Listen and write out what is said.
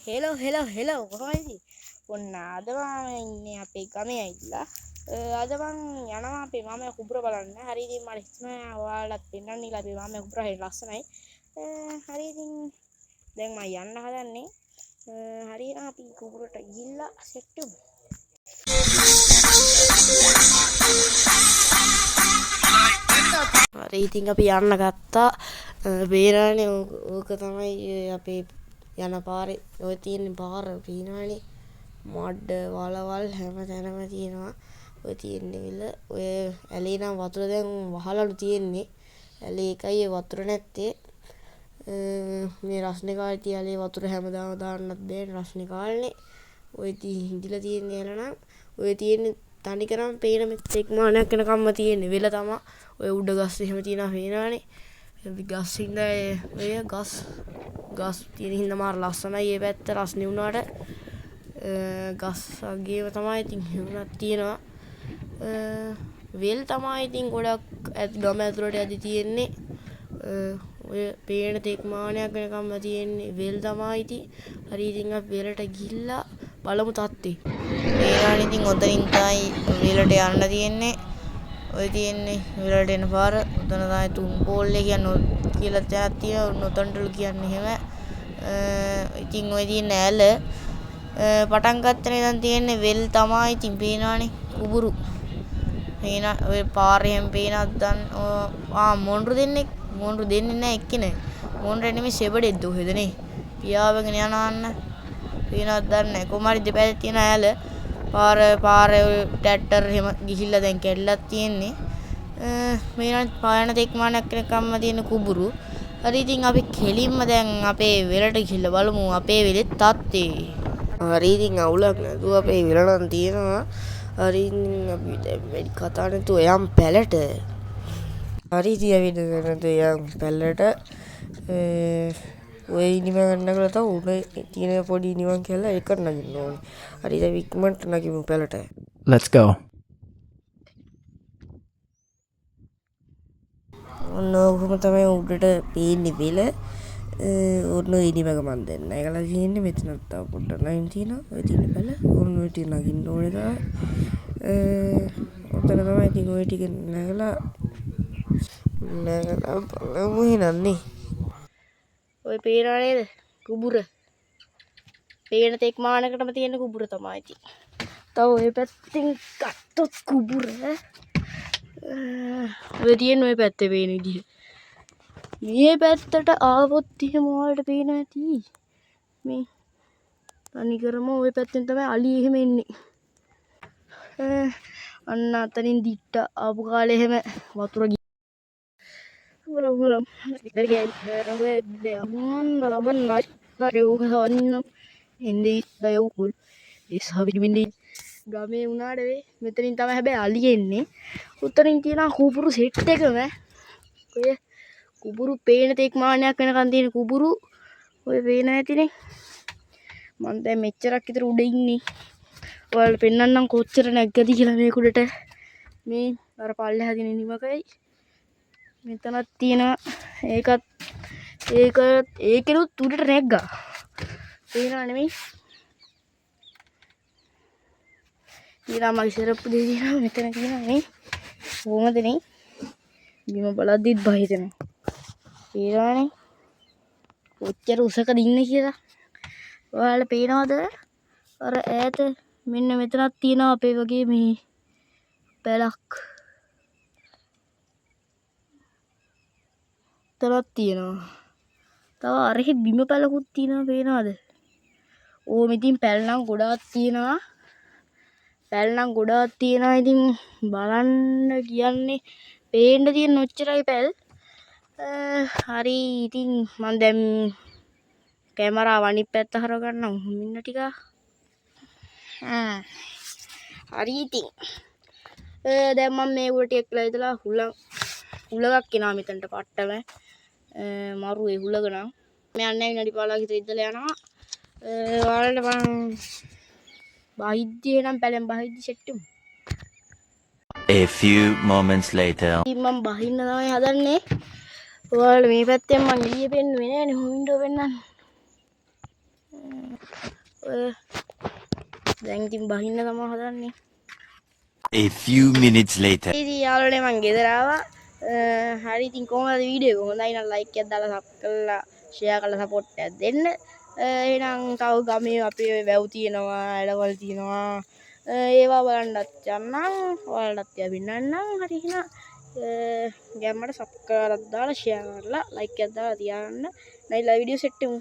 Hello කොහොමද? ඔන්න අද මම ඉන්නේ අපේ ගමේ ඇවිල්ලා. අද මං යනවා අපේ මාමා කුඹුර බලන්න. හරි ඉතින් මට හිතුණා ඔයාලට පෙන්නන්න කියලා අපේ මාමා කුඹුර හරි ලස්සනයි. හරි ඉතින් දැන් මම යන්න හදන්නේ. හරි නම් අපි කුඹුරට ගිහිල්ලා සෙට් වෙමු. හරි ඉතින් අපි යන්න ගත්තා. බේරානේ ඕක තමයි අපේ යන පාරේ ඔය තියෙන පාර පීනානේ මඩ වලවල් හැම තැනම තියෙනවා. ඔය තියෙන්නේ විල ඔය ඇලේ නම් වතුර දැන් වහලලු තියෙන්නේ. ඇලේ එකයි ඒ වතුර නැත්තේ. මේ රස්නේ කාලේ තියාලේ වතුර හැමදාම දාන්නත් බෑ රස්නේ කාලේ. ඔය හිඳිලා තියෙන්නේ ඇල නම් ඔය තියෙන්නේ තනිකරම පේන මෙතෙක් මානයක් වෙනකම්ම තියෙන්නේ. වෙල තමයි ඔය උඩ ගස් එහෙම තියෙනවා පේනවනේ. අපි ගස් හින්දා ඔය ගස් තියෙන හින්දා මාර ලස්සනයි මේ පැත්ත රස්නේ වුණාට ගස් වගේම තමයි ඉතින් හිමුණක් තියෙනවා. වෙල් තමයි ඉතින් ගොඩක් ගම ඇතුළට ඇදි තියෙන්නේ. ඔය පේන තෙක් මානයක් වෙනකම්ම තියෙන්නේ වෙල් තමයි ඉතින්. හරි ඉතින් අපි වෙලට ගිහිල්ලා බලමු තත්ත්වේ. ඒනානේ ඉතින් ඔතනින් තමයි වෙලට යන්න තියෙන්නේ. ඔය තියෙන්නේ වෙලට එන පාර. උතන තමයි තුන් පෝල්ලේ කියන්නේ කියලා තැනක් තියෙනවා. නොතන්ටලු කියන්නේ එහෙම. ඉතින් ඔය තියෙන ඇල පටන් ගත්තනේ දැන් තියෙන්නේ වෙල් තමයි ඉතින් පේනවනේ කුඹුරු. පේන ඔය පාරේ හැම පේනක් දැන් මොන්රු දෙන්නේ නැහැ එක්කනේ. මොන්රේ නෙමෙයි සෙබඩෙද්ද ඔහෙදනේ. පියාවගෙන යනවන්න. පේනක් දන්නේ කොමාරි දෙපැත්තේ තියෙන ඇල පාරේ ට්‍රැක්ටර් එහෙම ගිහිල්ලා දැන් කැඩලක් තියෙන්නේ. මේන පායන තෙක් මානක් වෙනකම්ම තියෙන කුඹුරු. හරි ඉතින් අපි කෙලින්ම දැන් අපේ වෙලට ගිහිල්ලා බලමු අපේ වෙලෙත් තත්ත්වේ. හරි ඉතින් අවුලක් නැතුව අපේ වෙල නම් තියෙනවා. හරි ඉතින් අපි දැන් වැඩි කතා නැතුව යම් පැලට. හරි ඉතින් අපි දැන් යම් පැලට ඔය ඉනිම ගන්න කියලා තව උඩ තියෙන පොඩි නිවන් කියලා ඒක නගින්න ඕනේ. හරි ඉතින් ඉක්මනට නගිමු පැලට. Let's go. ඔන්න ඔහොම තමයි උඩට පේන්නේ වෙල. ඔන්න ඉනිමක මන් දෙන්න. ඒකලා තියෙන්නේ මෙතන තව පොඩ්ඩක් නයින් තියෙනවා. ඔය තියෙන පැල ඔන්න ඔය ටික නගින්න ඕනේ තමයි. ඔතන තමයි ඉතින් ඔය ටික නැගලා බලමු හිනන්නේ. ඔය පේනවා නේද කුඹුර. පේන තෙක් මානකටම තියෙන කුඹුර තමයි ඉතින්. තව ඔය පැත්තෙන් ගත්තොත් කුඹුර ඔය තියෙන ඔය පැත්තේ පේන විදිහ. මේ පැත්තට ආවොත් එහෙම ඔයාලට පේන ඇති. මේ තනිකරම ඔය පැත්තෙන් තමයි අලි එහෙම එන්නේ. අන්න අතනින් දිට්ට ආපු කාලේ එහෙම වතුර ගමේ උනාට වෙයි මෙතනින් තමයි හැබැයි අලි එන්නේ. උතරින් තියෙන කුඹුරු සෙට් එකම ඔය කුඹුරු පේන තෙක් මානයක් වෙනකන් තියෙන කුඹුරු ඔය පේන ඇතිනේ. මම දැන් මෙච්චරක් විතර උඩ ඉන්නේ. ඔයාලට පෙන්නන්නම් කොච්චර නැග්ගද කියලා මේ කුඩට. මේ අර පල්ලෙහා තියෙන නිමකයි මෙතනක් තියෙනවා. ඒකෙනුත් උඩට නැග්ගා. පේනව නෙමෙයි. ඊළඟ මගේ සරප්පු දෙක තියෙනවා මෙතන තියෙනවා නේ. කොහොමද නේ? බිම බලද්දිත් බය හිතෙනවා. පේනවනේ. කොච්චර උසකද ඉන්නේ කියලා. ඔයාලට පේනවද? අර ඈත මෙන්න මෙතනක් තියෙනවා අපේ වගේ මේ පැලක්. තරක් තියෙනවා. තව අරහේ බිම පැලකුත් තියෙනවා පේනවද? ඕම ඉතින් පැල නම් ගොඩාක් තියෙනවා. ඉතින් බලන්න කියන්නේ පේන්න තියෙන ඔච්චරයි පැල්. හරි ඉතින් මම දැන් කැමරාව අනිත් පැත්ත හරව ගන්නම් මින්න ටික. හරි ඉතින් දැන් මම මේ උඩට එක්ලා ඉතලා හුලගක් එනවා මෙතනට පට්ටම. මරු ඒ හුලග නම් මම යන්නේ විනාඩි 15ක් විතර ඉඳලා යනවා. ඔයාලට මම බහිද්දි එනම් පැලෙන් බහිද්දි සෙට් වෙමු. A few moments later. මම බහින්න තමයි හදන්නේ. ඔයාලට මේ පැත්තෙන් මම එළිය පෙන්නුවේ නෑනේ වින්ඩෝ පෙන්නන්න. දැන් ඉතින් බහින්න තමයි හදන්නේ. A few minutes later. ඉතින් යාළුවනේ මං ගෙදර ආවා. හරි ඉතින් කොහොමද වීඩියෝ එක? හොඳයි නම් ලයික් එකක් දාලා සබ් කරලා ෂෙයා කරලා සපෝට් එකක් දෙන්න. එහෙනම් තව ගමේ අපේ වැව් තියෙනවා, ඇලවල් තියෙනවා. ඒවා බලන්නත් යන්නම්. ඔයාලටත් ඒවා පෙන්නන්නම්. හරි එහෙනම් ගැම්මට සබ්ස්ක්‍රයිබ් කරලා දාලා ෂෙයා කරලා ලයික් එකක් දාලා තියාගන්න. නැයිලා වීඩියෝ සෙට් වෙමු.